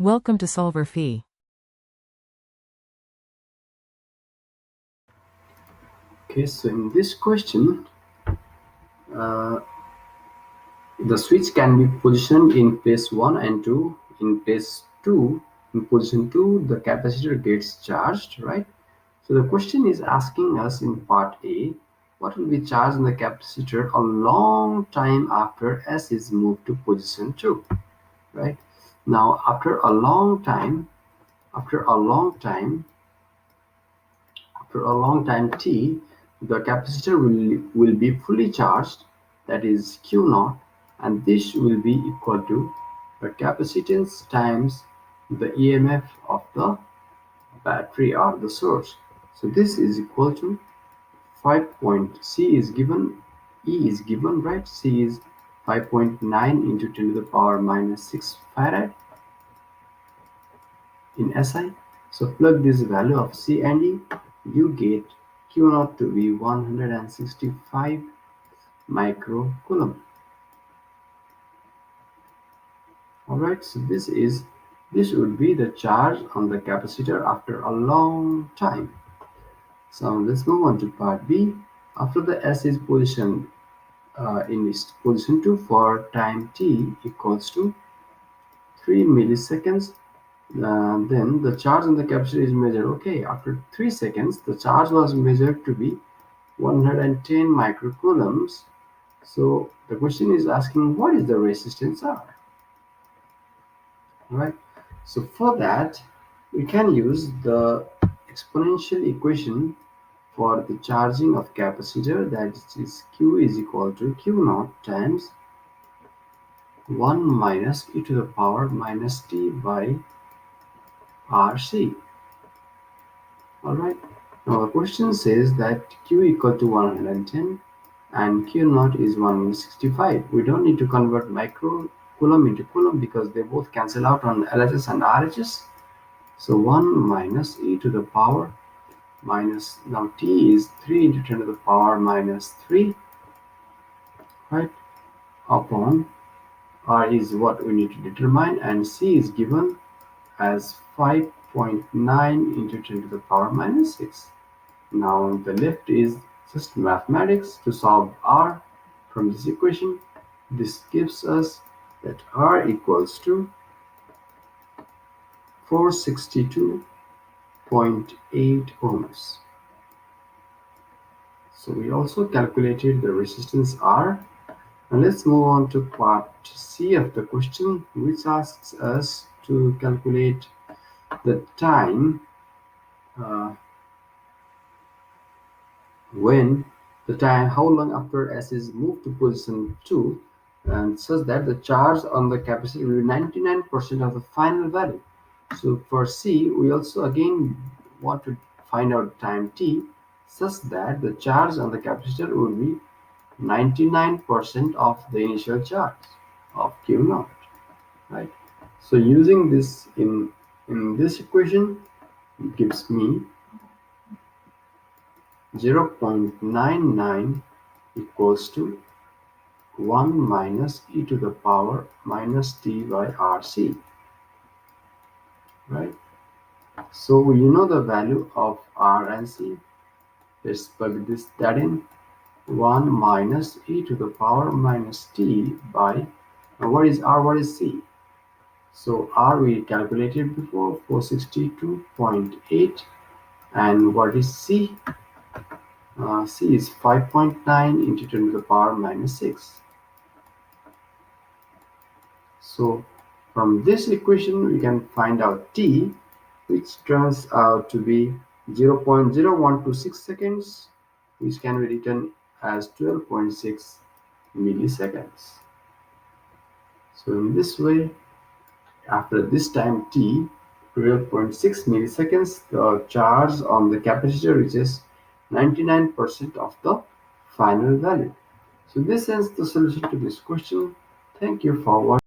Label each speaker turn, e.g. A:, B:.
A: Welcome to solverfy.
B: Okay, so in this question, uh, the switch can be positioned in place 1 and 2. In place 2, in position 2, the capacitor gets charged, right? So the question is asking us in part A, what will be charged in the capacitor a long time after S is moved to position 2, right? Now, after a long time t, the capacitor will be fully charged, that is Q naught, and this will be equal to the capacitance times the EMF of the battery or the source. So this is equal to 5 point C is given, E is given, right? C is 5.9 into 10 to the power minus 6 farad in SI. So plug this value of C and E, you get Q naught to be 165 microcoulomb. Alright, so this would be the charge on the capacitor after a long time. So let's move on to part B. After the S is positioned in its position 2 for time t equals to 3 milliseconds, then the charge on the capacitor is measured. Okay, after 3 seconds, the charge was measured to be 110 microcoulombs. So the question is asking, what is the resistance R? Right. So for that, we can use the exponential equation for the charging of capacitor, that is Q is equal to Q naught times 1 minus e to the power minus t by RC. Alright, now the question says that Q equal to 110 and Q naught is 165. We don't need to convert microcoulomb into coulomb because they both cancel out on LHS and RHS. So 1 minus e to the power minus, now t is 3 into 10 to the power minus 3, right, upon R is what we need to determine, and C is given as 5.9 into 10 to the power minus 6. Now the left is just mathematics to solve R from this equation. This gives us that R equals to 462.8 ohms. So we also calculated the resistance R. Now let's move on to part C of the question, which asks us to calculate the time how long after S is moved to position 2, and such that the charge on the capacitor will be 99% of the final value. So for C, we also again want to find out time t such that the charge on the capacitor will be 99% of the initial charge of Q naught, right? So using this in this equation gives me 0.99 equals to 1 minus e to the power minus t by RC, right? So you know the value of R and C. Let's plug that in. 1 minus e to the power minus t by, what is R, what is C? So R we calculated before, 462.8, and what is C? C is 5.9 into 10 to the power minus 6. So from this equation we can find out t, which turns out to be 0.0126 seconds, which can be written as 12.6 milliseconds. So in this way, after this time t, 12.6 milliseconds, the charge on the capacitor reaches 99% of the final value. So this ends the solution to this question. Thank you for watching.